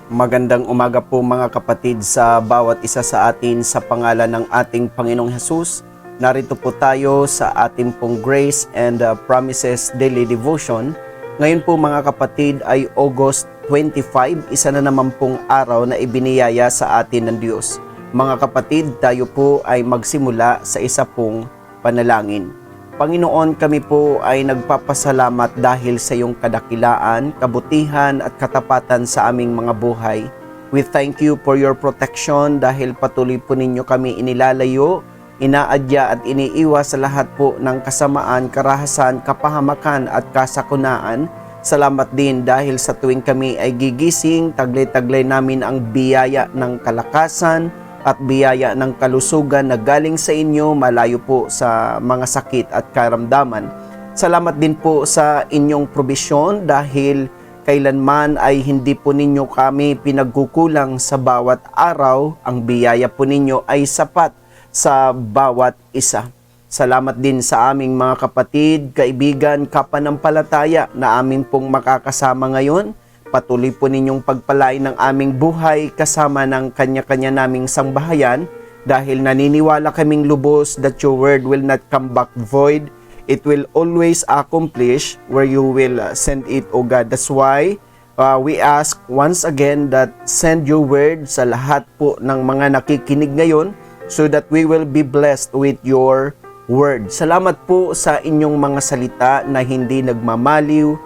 Magandang umaga po mga kapatid sa bawat isa sa atin sa pangalan ng ating Panginoong Hesus. Narito po tayo sa ating pong Grace and Promises Daily Devotion. Ngayon po mga kapatid ay August 25, isa na naman pong araw na ibiniyaya sa atin ng Diyos. Mga kapatid, tayo po ay magsimula sa isa pong panalangin. Panginoon, kami po ay nagpapasalamat dahil sa iyong kadakilaan, kabutihan at katapatan sa aming mga buhay. We thank you for your protection dahil patuloy po ninyo kami inilalayo, inaadya at iniiwas sa lahat po ng kasamaan, karahasan, kapahamakan at kasakunaan. Salamat din dahil sa tuwing kami ay gigising, taglay-taglay namin ang biyaya ng kalakasan, at biyaya ng kalusugan na galing sa inyo malayo po sa mga sakit at karamdaman. Salamat din po sa inyong probisyon dahil kailanman ay hindi po ninyo kami pinagkukulang sa bawat araw. Ang biyaya po ninyo ay sapat sa bawat isa. Salamat din sa aming mga kapatid, kaibigan, kapanampalataya na aming pong makakasama ngayon. Patuloy po ninyong pagpalain ng aming buhay kasama ng kanya-kanya naming sambahayan dahil naniniwala kaming lubos that your word will not come back void. It will always accomplish where you will send it, O God. That's why we ask once again that send your word sa lahat po ng mga nakikinig ngayon so that we will be blessed with your word. Salamat po sa inyong mga salita na hindi nagmamaliw,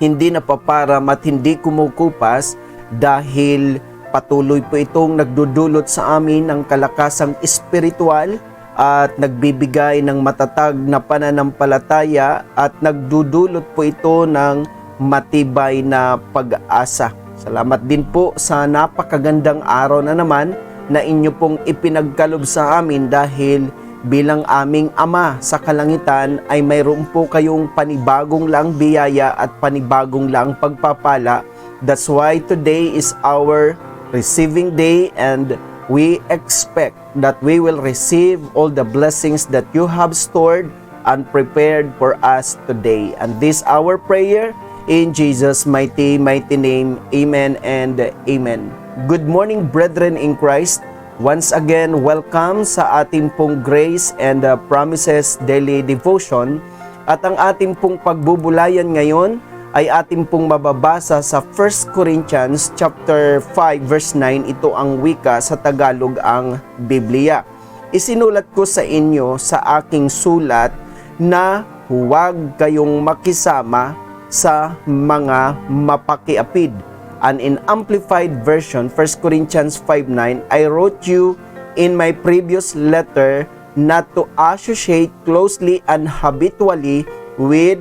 hindi napaparam at hindi kumukupas dahil patuloy po itong nagdudulot sa amin ng kalakasang espiritual at nagbibigay ng matatag na pananampalataya at nagdudulot po ito ng matibay na pag-asa. Salamat din po sa napakagandang araw na naman na inyo pong ipinagkalob sa amin dahil bilang aming Ama sa kalangitan ay mayroon po kayong panibagong lang biyaya at panibagong lang pagpapala. That's why today is our receiving day and we expect that we will receive all the blessings that you have stored and prepared for us today. And this our prayer in Jesus' mighty name. Amen and amen. Good morning, brethren in Christ. Once again, welcome sa ating pong Grace and Promises Daily Devotion. At ang ating pong pagbubulayan ngayon ay ating pong mababasa sa 1 Corinthians chapter 5 verse 9. Ito ang wika sa Tagalog ang Biblia. Isinulat ko sa inyo sa aking sulat na huwag kayong makisama sa mga mapakiapid. And in Amplified Version, 1 Corinthians 5:9, I wrote you in my previous letter not to associate closely and habitually with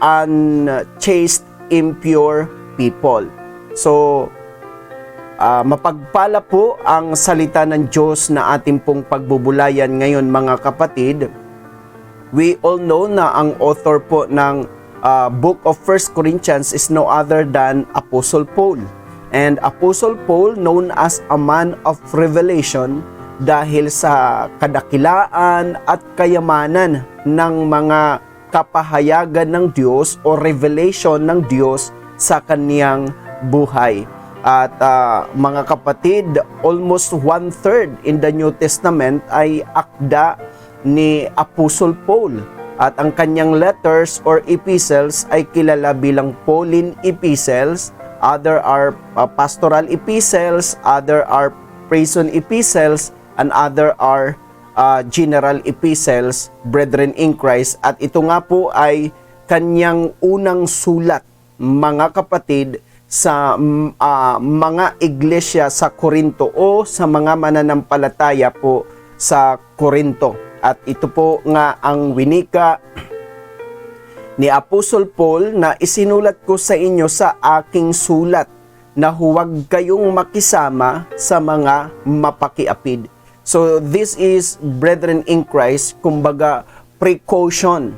unchaste, impure people. So, mapagpala po ang salita ng Diyos na ating pong pagbubulayan ngayon mga kapatid. We all know na ang author po ng book of 1 Corinthians is no other than Apostle Paul. And Apostle Paul known as a man of revelation dahil sa kadakilaan at kayamanan ng mga kapahayagan ng Diyos o revelation ng Diyos sa kaniyang buhay. At mga kapatid, almost 1/3 in the New Testament ay akda ni Apostle Paul. At ang kanyang letters or epistles ay kilala bilang Pauline epistles. Other are pastoral epistles, other are prison epistles, and other are general epistles, brethren in Christ. At ito nga po ay kanyang unang sulat, mga kapatid, sa mga iglesia sa Corinto o sa mga mananampalataya po sa Corinto. At ito po nga ang winika ni Apostle Paul na isinulat ko sa inyo sa aking sulat na huwag kayong makisama sa mga mapakiapid. So this is, brethren in Christ, kumbaga precaution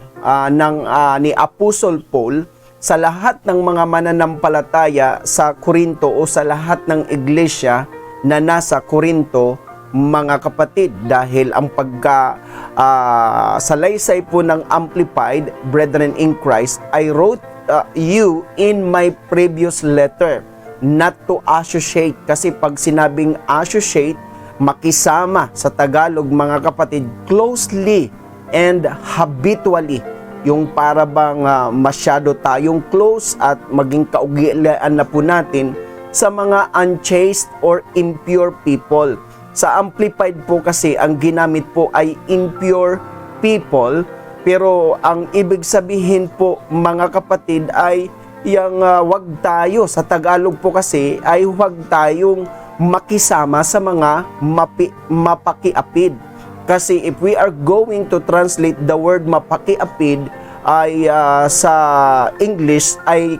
ni Apostle Paul sa lahat ng mga mananampalataya sa Corinto o sa lahat ng iglesia na nasa Corinto, mga kapatid, dahil ang salaysay po ng Amplified, brethren in Christ, I wrote you in my previous letter. not to associate. Kasi pag sinabing associate, makisama sa Tagalog mga kapatid, closely and habitually. Yung para bang masyado tayong close at maging kaugilaan na po natin sa mga unchaste or impure people. Sa Amplified po kasi ang ginamit po ay impure people, pero ang ibig sabihin po mga kapatid ay yung wag tayo, sa Tagalog po kasi ay wag tayong makisama sa mga mapakiapid. Kasi if we are going to translate the word mapakiapid ay sa English ay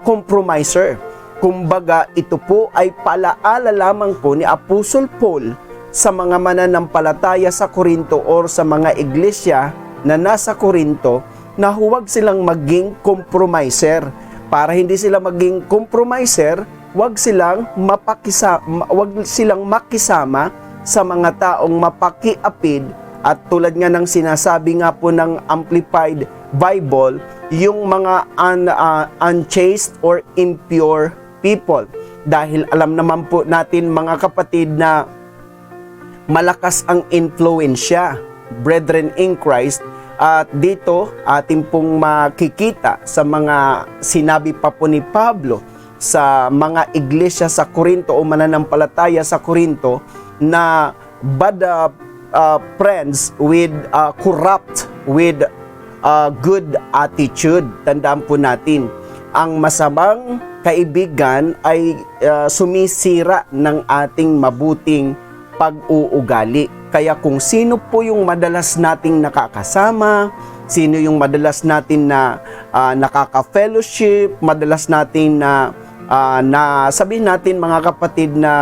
compromiser. Kumbaga ito po ay palaala lamang po ni Apostle Paul sa mga mananampalataya sa Korinto or sa mga iglesia na nasa Korinto na huwag silang maging compromiser. Para hindi sila maging compromiser, wag silang makisama sa mga taong mapakiapid. At tulad nga ng sinasabi nga po ng Amplified Bible, yung mga unchaste or impure people. Dahil alam naman po natin mga kapatid na malakas ang influensya, brethren in Christ. At dito atin pong makikita sa mga sinabi pa po ni Pablo sa mga iglesia sa Korinto o mananampalataya sa Korinto na bad friends with corrupt with good attitude. Tandaan po natin, ang masamang kaibigan ay sumisira ng ating mabuting pag-uugali. Kaya kung sino po yung madalas nating nakakasama, sino yung madalas natin na nakaka-fellowship, madalas natin na sabihin natin mga kapatid na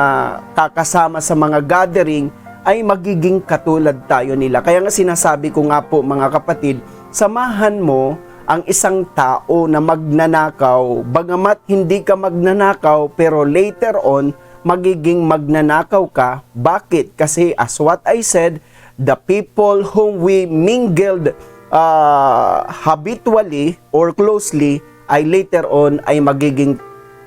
kakasama sa mga gathering, ay magiging katulad tayo nila. Kaya nga sinasabi ko nga po mga kapatid, samahan mo ang isang tao na magnanakaw, bagamat hindi ka magnanakaw, pero later on, magiging magnanakaw ka. Bakit? Kasi as what I said, the people whom we mingled habitually or closely ay later on ay magiging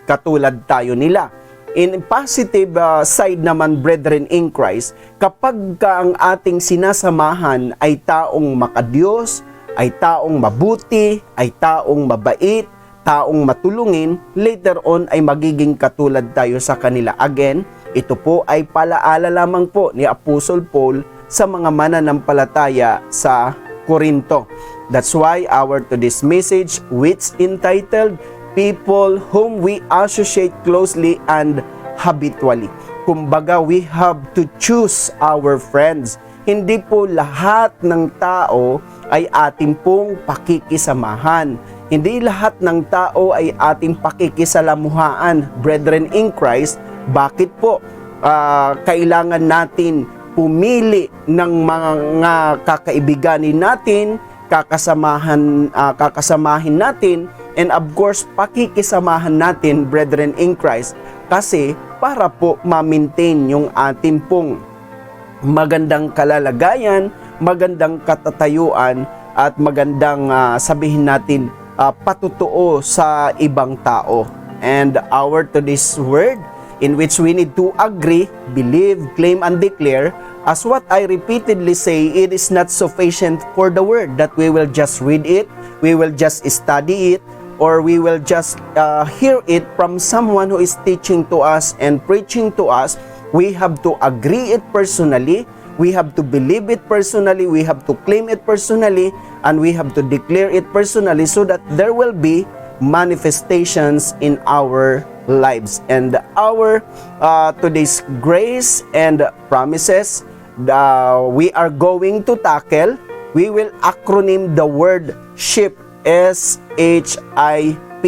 katulad tayo nila. In positive side naman, brethren in Christ, kapag ang ating sinasamahan ay taong makadiyos, ay taong mabuti, ay taong mabait, taong matulungin, later on ay magiging katulad tayo sa kanila. Again, ito po ay palaala lamang po ni Apostle Paul sa mga mananampalataya sa Korinto. That's why our today's message, which entitled, People Whom We Associate Closely and Habitually. Kumbaga, we have to choose our friends. Hindi po lahat ng tao ay ating pong pakikisamahan. Hindi lahat ng tao ay ating pakikisalamuhaan, brethren in Christ. Bakit po? Kailangan natin pumili ng mga kakaibiganin natin, kakasamahin natin, and of course, pakikisamahan natin, brethren in Christ, kasi para po ma-maintain yung ating pong magandang kalalagayan, magandang katatayuan, at magandang sabihin natin, patutuo sa ibang tao. And our today's word, in which we need to agree, believe, claim, and declare, as what I repeatedly say, it is not sufficient for the word that we will just read it, we will just study it, or we will just hear it from someone who is teaching to us and preaching to us. We have to agree it personally, we have to believe it personally, we have to claim it personally, and we have to declare it personally so that there will be manifestations in our lives. And our today's grace and promises, we are going to tackle, we will acronym the word SHIP, SHIP,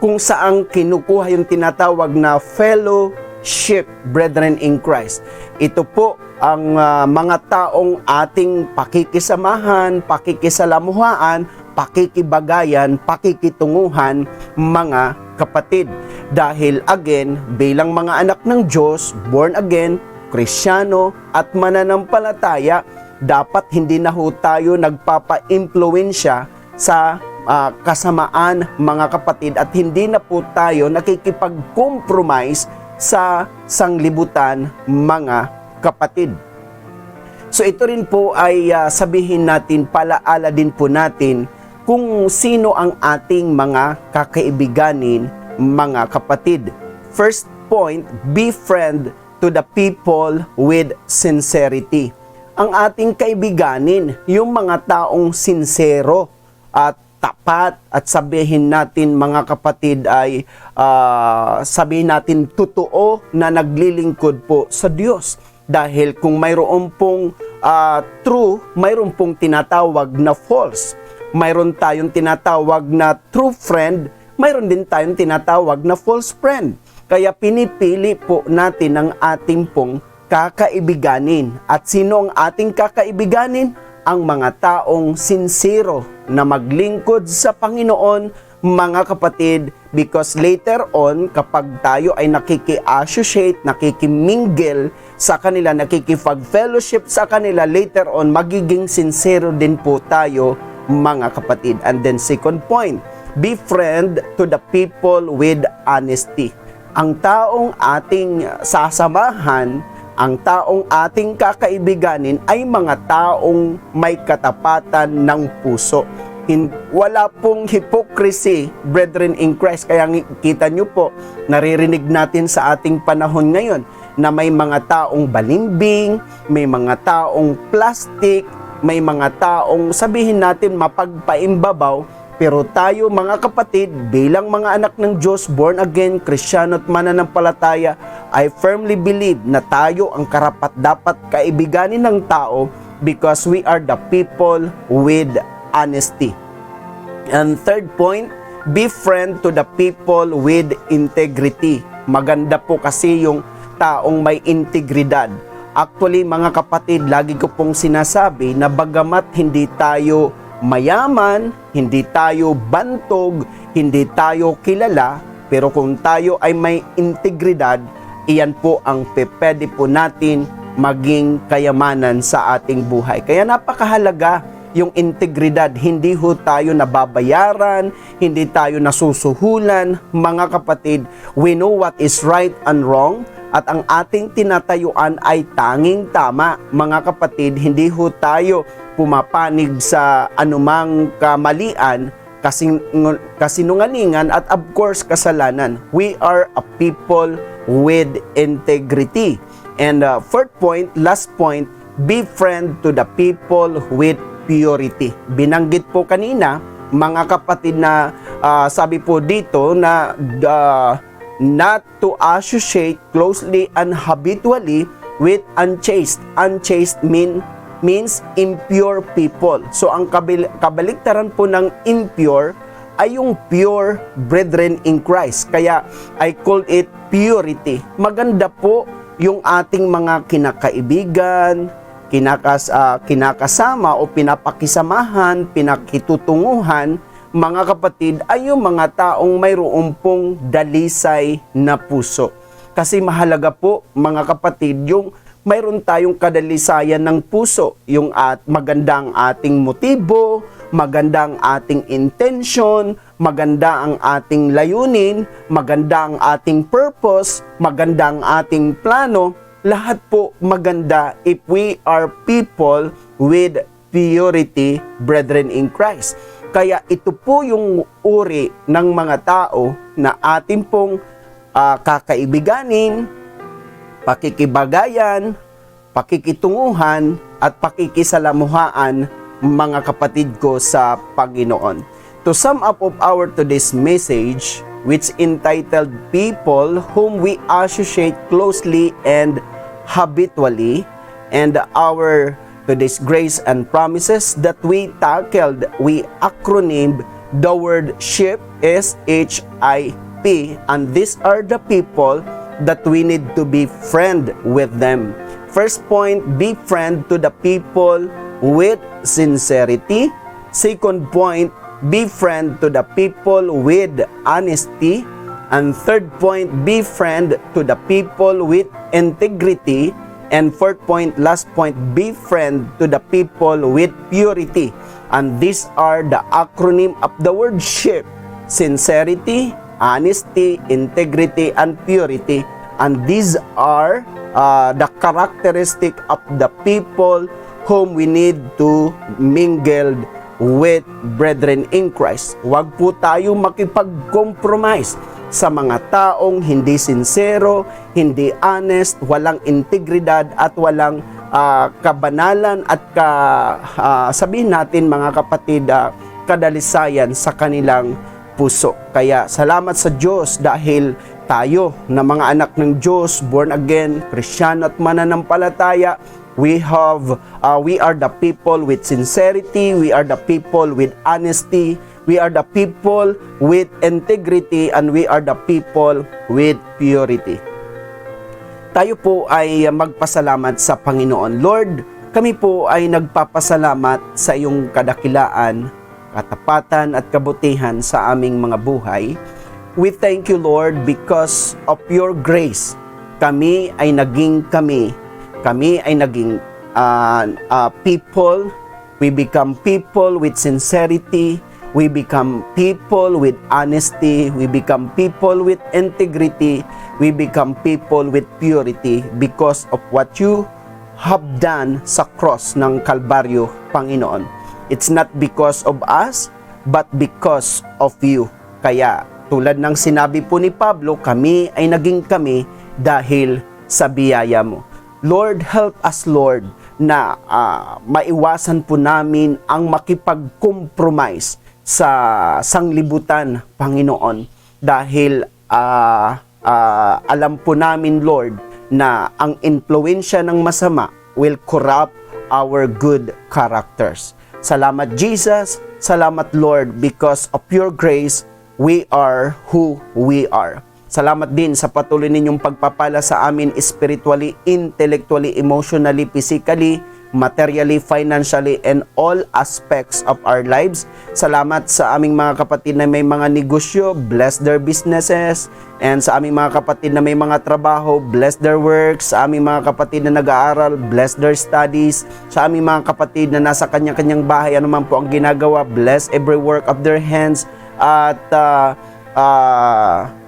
kung saang kinukuha yung tinatawag na fellowship, brethren in Christ. Ito po ang mga taong ating pakikisamahan, pakikisalamuhaan, pakikibagayan, pakikitunguhan, mga kapatid. Dahil again, bilang mga anak ng Diyos, born again, Kristyano at mananampalataya, dapat hindi na ho tayo nagpapa-impluwensya sa kasamaan, mga kapatid, at hindi na po tayo nakikipag-compromise sa sanglibutan, mga kapatid. So ito rin po ay sabihin natin, palaala din po natin kung sino ang ating mga kakaibiganin, mga kapatid. First point, be friend to the people with sincerity. Ang ating kaibiganin, yung mga taong sincero at tapat, at sabihin natin, mga kapatid, ay sabihin natin totoo na naglilingkod po sa Diyos. Dahil kung mayroon pong true, mayroon pong tinatawag na false. Mayroon tayong tinatawag na true friend, mayroon din tayong tinatawag na false friend. Kaya pinipili po natin ang ating pong kakaibiganin. At sino ang ating kakaibiganin? Ang mga taong sincero na maglingkod sa Panginoon, mga kapatid, because later on, kapag tayo ay nakiki-associate, nakikimingle sa kanila, nakikipag-fellowship sa kanila, later on, magiging sincero din po tayo, mga kapatid. And then second point, be friend to the people with honesty. Ang taong ating sasamahan, ang taong ating kakaibiganin ay mga taong may katapatan ng puso. Wala pong hypocrisy, brethren in Christ. Kaya kita nyo po, naririnig natin sa ating panahon ngayon na may mga taong balimbing, may mga taong plastic, may mga taong sabihin natin mapagpaimbabaw. Pero tayo, mga kapatid, bilang mga anak ng Diyos, born again, Kristiyano at mananampalataya, I firmly believe na tayo ang karapat-dapat kaibiganin ng tao because we are the people with honesty. And third point, be friend to the people with integrity. Maganda po kasi yung taong may integridad. Actually, mga kapatid, lagi ko pong sinasabi na bagamat hindi tayo mayaman, hindi tayo bantog, hindi tayo kilala, pero kung tayo ay may integridad, iyan po ang pwede po natin maging kayamanan sa ating buhay. Kaya napakahalaga yung integridad. Hindi ho tayo nababayaran, hindi tayo nasusuhulan, mga kapatid. We know what is right and wrong, at ang ating tinatayuan ay tanging tama, mga kapatid. Hindi ho tayo pumapanig sa anumang kamalian, kasinungalingan, at of course kasalanan. We are a people with integrity. And fourth point, last point, be friend to the people with purity. Binanggit po kanina, mga kapatid, na sabi po dito na not to associate closely and habitually with unchaste. Unchaste means impure people. So ang kabaliktaran po ng impure ay yung pure, brethren in Christ. Kaya I call it purity. Maganda po yung ating mga kinakaibigan, kinakasama o pinapakisamahan, pinakitutunguhan, mga kapatid, ay yung mga taong mayroon pong dalisay na puso. Kasi mahalaga po, mga kapatid, yung mayroon tayong kadalisayan ng puso, yung maganda ang ating motibo, maganda ang ating intention, maganda ang ating layunin, maganda ang ating purpose, maganda ang ating plano. Lahat po maganda if we are people with purity, brethren in Christ. Kaya ito po yung uri ng mga tao na ating pong kakaibiganin, pakikibagayan, pakikitunguhan, at pakikisalamuhaan, mga kapatid ko sa Panginoon. To sum up of our today's message, which entitled People Whom We Associate Closely and Habitually, and our today's grace and promises that we tackled, we acronymed the word SHIP, SHIP, and these are the people that we need to be friend with them. First point, be friend to the people with sincerity. Second point, be friend to the people with honesty. And third point, be friend to the people with integrity. And fourth point, last point, be friend to the people with purity. And these are the acronym of the word SHIP: sincerity, honesty, integrity, and purity. And these are the characteristic of the people whom we need to mingle with brethren in Christ. Huwag po tayo makipag-compromise sa mga taong hindi sincero, hindi honest, walang integridad at walang kabanalan at sabihin natin mga kapatid, kadalisayan sa kanilang puso. Kaya salamat sa Diyos dahil tayo na mga anak ng Diyos, born again, Kristiyano at mananampalataya, we are the people with sincerity, we are the people with honesty, we are the people with integrity, and we are the people with purity. Tayo po ay magpasalamat sa Panginoon. Lord, kami po ay nagpapasalamat sa iyong kadakilaan, katapatan at kabutihan sa aming mga buhay. We thank you, Lord, because of your grace. Kami ay naging people. We become people with sincerity. We become people with honesty. We become people with integrity. We become people with purity because of what you have done sa cross ng Kalbaryo, Panginoon. It's not because of us, but because of you. Kaya, tulad ng sinabi po ni Pablo, kami ay naging kami dahil sa biyaya mo. Lord, help us, Lord, na maiwasan po namin ang makipag-compromise sa sanglibutan, Panginoon. Dahil alam po namin, Lord, na ang impluwensya ng masama will corrupt our good characters. Salamat, Jesus. Salamat, Lord, because of your grace, we are who we are. Salamat din sa patuloy ninyong pagpapala sa amin spiritually, intellectually, emotionally, physically, materially, financially, and all aspects of our lives. Salamat sa aming mga kapatid na may mga negosyo, bless their businesses. And sa aming mga kapatid na may mga trabaho, bless their works. Sa aming mga kapatid na nag-aaral, bless their studies. Sa aming mga kapatid na nasa kanya-kanyang bahay, anuman po ang ginagawa, bless every work of their hands. At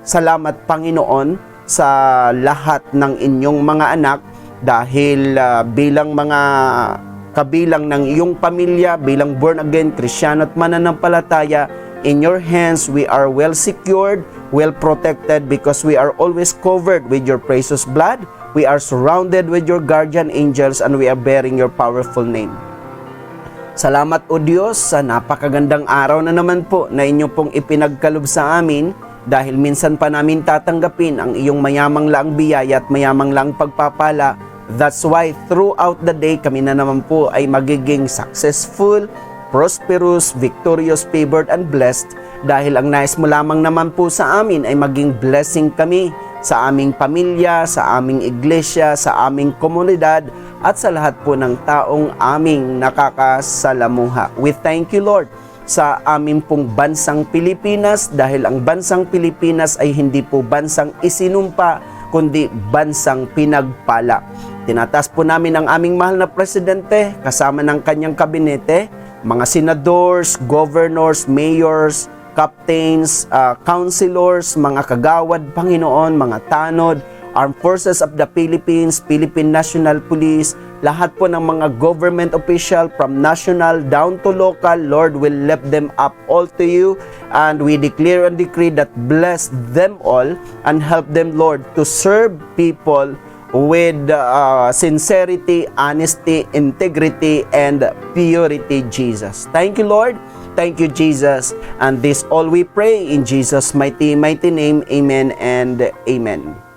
salamat, Panginoon, sa lahat ng inyong mga anak dahil bilang mga kabilang ng iyong pamilya, bilang born again, Kristiyano at mananampalataya, in your hands we are well secured, well protected because we are always covered with your precious blood. We are surrounded with your guardian angels and we are bearing your powerful name. Salamat, O Diyos, sa napakagandang araw na naman po na inyo pong ipinagkalob sa amin dahil minsan pa namin tatanggapin ang iyong mayamang laang biyaya at mayamang laang pagpapala. That's why throughout the day kami na naman po ay magiging successful, prosperous, victorious, favored, and blessed dahil ang nais mo lamang naman po sa amin ay maging blessing kami sa aming pamilya, sa aming iglesia, sa aming komunidad, at sa lahat po ng taong aming nakakasalamuha. We thank you, Lord, sa aming pong bansang Pilipinas dahil ang bansang Pilipinas ay hindi po bansang isinumpa, kundi bansang pinagpala. Tinataas po namin ang aming mahal na presidente kasama ng kanyang kabinete, mga senadors, governors, mayors, captains, councilors, mga kagawad, Panginoon, mga tanod, Armed Forces of the Philippines, Philippine National Police, lahat po ng mga government official from national down to local, Lord, will lift them up all to you, and we declare and decree that bless them all and help them, Lord, to serve people with sincerity, honesty, integrity, and purity, Jesus. Thank you, Lord. Thank you, Jesus. And this all we pray in Jesus' mighty name. Amen and amen.